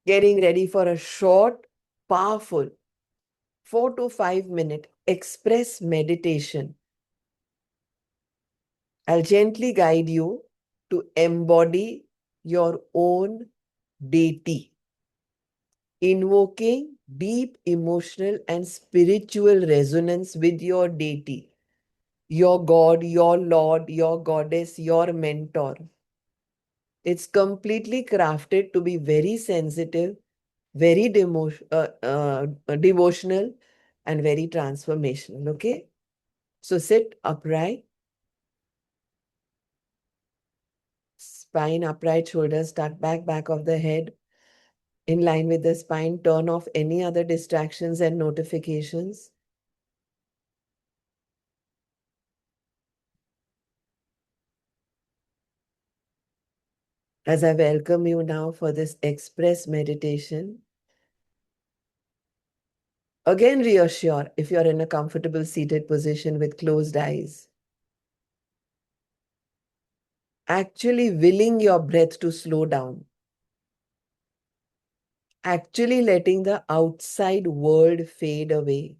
getting ready for a short, powerful 4 to 5 minute express meditation. I'll gently guide you to embody your own deity, invoking deep emotional and spiritual resonance with your deity, your God, your Lord, your goddess, your mentor. It's completely crafted to be very sensitive, very devotional, and very transformational. Okay? So sit upright, spine upright, shoulders tucked back of the head, in line with the spine. Turn off any other distractions and notifications. As I welcome you now for this express meditation, again reassure if you're in a comfortable seated position with closed eyes. Actually willing your breath to slow down. Actually letting the outside world fade away.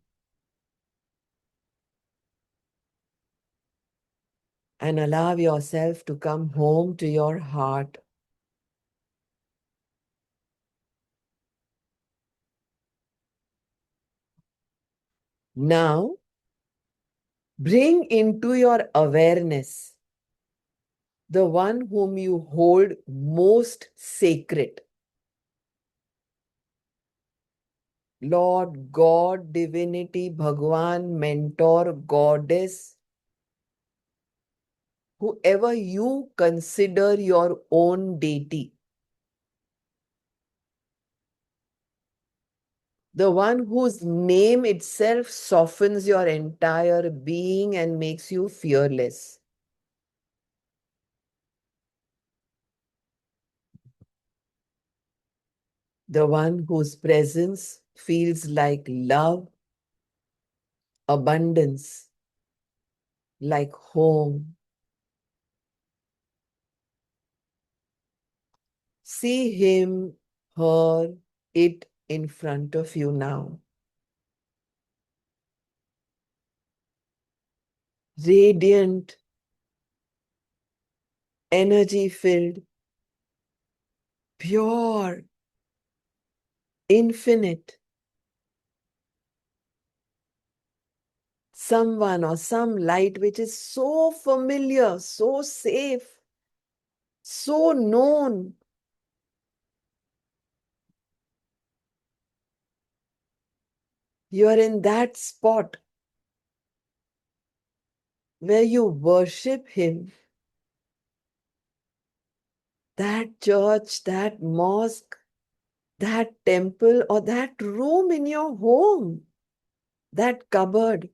And allow yourself to come home to your heart. Now, bring into your awareness the one whom you hold most sacred. Lord, God, divinity, Bhagwan, mentor, goddess, whoever you consider your own deity. The one whose name itself softens your entire being and makes you fearless. The one whose presence feels like love, abundance, like home. See him, her, it in front of you now. Radiant, energy filled, pure, infinite. Someone or some light which is so familiar, so safe, so known. You are in that spot where you worship him. That church, that mosque, that temple, or that room in your home, that cupboard.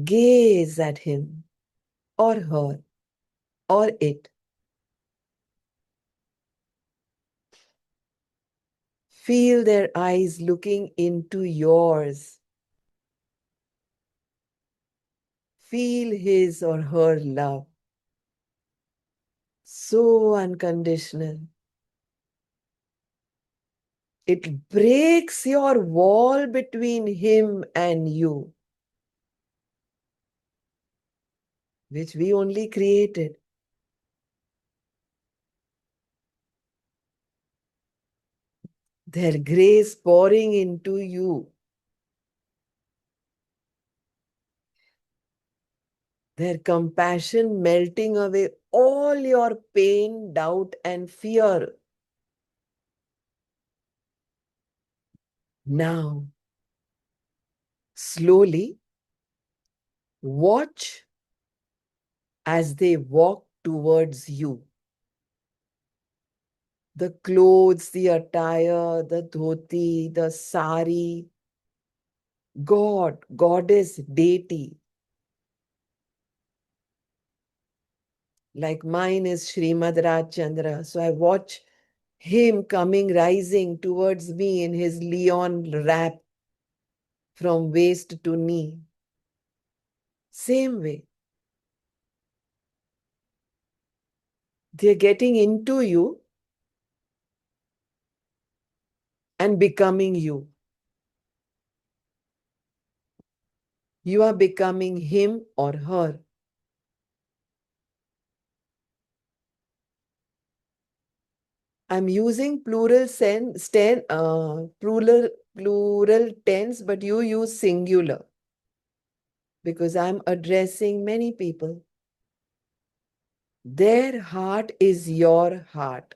Gaze at him or her or it. Feel their eyes looking into yours. Feel his or her love. So unconditional. It breaks your wall between him and you, which we only created. Their grace pouring into you. Their compassion melting away all your pain, doubt, and fear. Now, slowly, watch as they walk towards you. The clothes, the attire, the dhoti, the sari, God, goddess, deity. Like mine is Srimad Rajchandra. So I watch him coming, rising towards me in his leon wrap from waist to knee. Same way. They're getting into you and becoming you. You are becoming him or her. I'm using plural tense, but you use singular because I'm addressing many people. Their heart is your heart.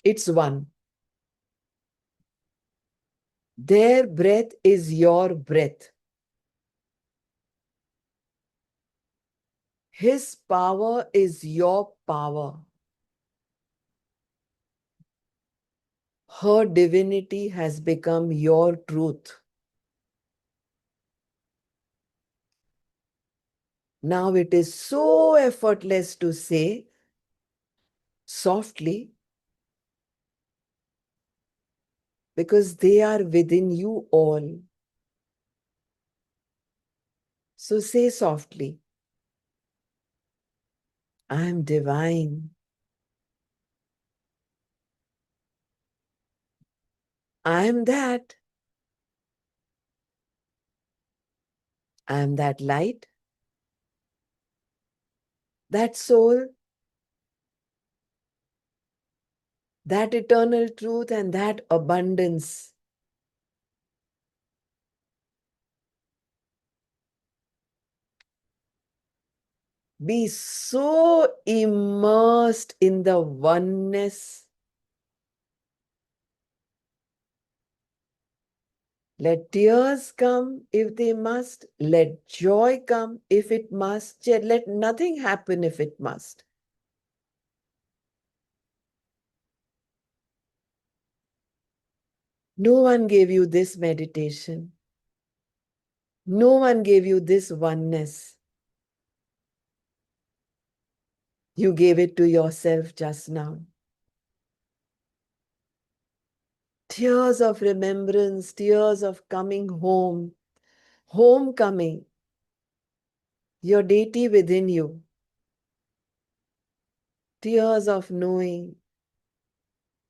It's one. Their breath is your breath. His power is your power. Her divinity has become your truth. Now it is so effortless to say softly because they are within you all. So say softly, I am divine. I am that. I am that light, that soul, that eternal truth, and that abundance. Be so immersed in the oneness. Let tears come if they must. Let joy come if it must. Yet let nothing happen if it must. No one gave you this meditation. No one gave you this oneness. You gave it to yourself just now. Tears of remembrance, tears of coming home, homecoming, your deity within you, tears of knowing,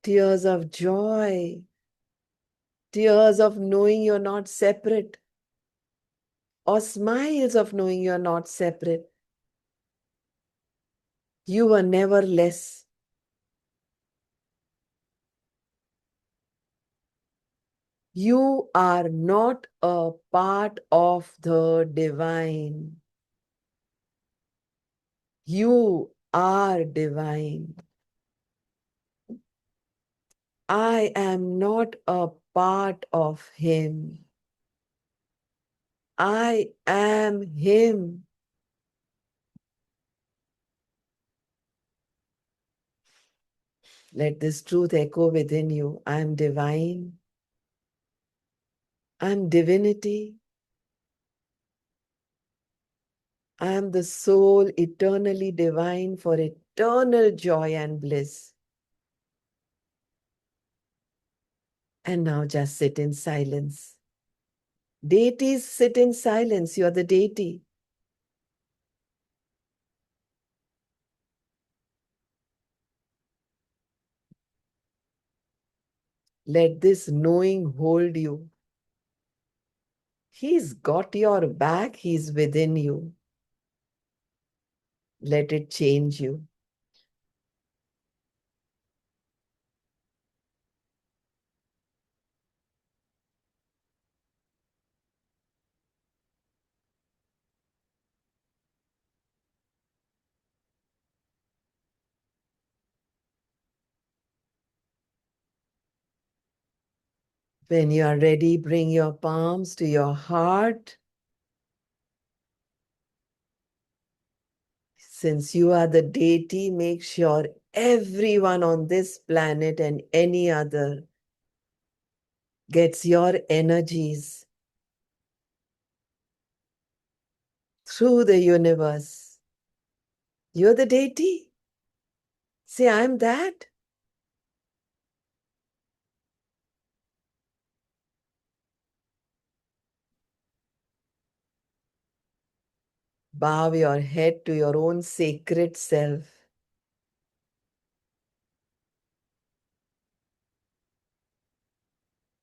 tears of joy, tears of knowing you're not separate, or smiles of knowing you're not separate. You were never less. You are not a part of the divine. You are divine. I am not a part of him. I am him. Let this truth echo within you. I am divine. I am divinity. I am the soul eternally divine for eternal joy and bliss. And now just sit in silence. Deities sit in silence. You are the deity. Let this knowing hold you. He's got your back. He's within you. Let it change you. When you are ready, bring your palms to your heart. Since you are the deity, make sure everyone on this planet and any other gets your energies through the universe. You're the deity. Say, I'm that. Bow your head to your own sacred self.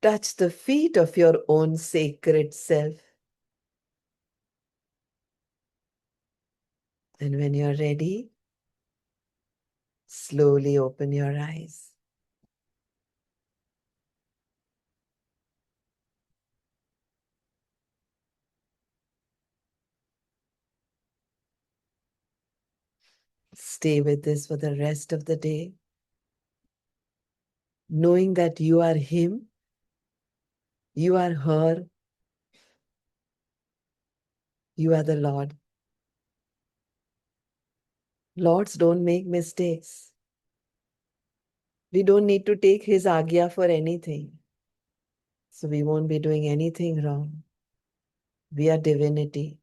Touch the feet of your own sacred self. And when you're ready, slowly open your eyes. Stay with this for the rest of the day, knowing that you are him, you are her, you are the Lord. Lords don't make mistakes. We don't need to take his agya for anything. So we won't be doing anything wrong. We are divinity.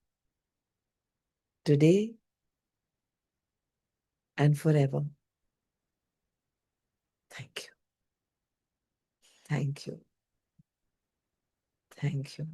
Today and forever. Thank you. Thank you. Thank you.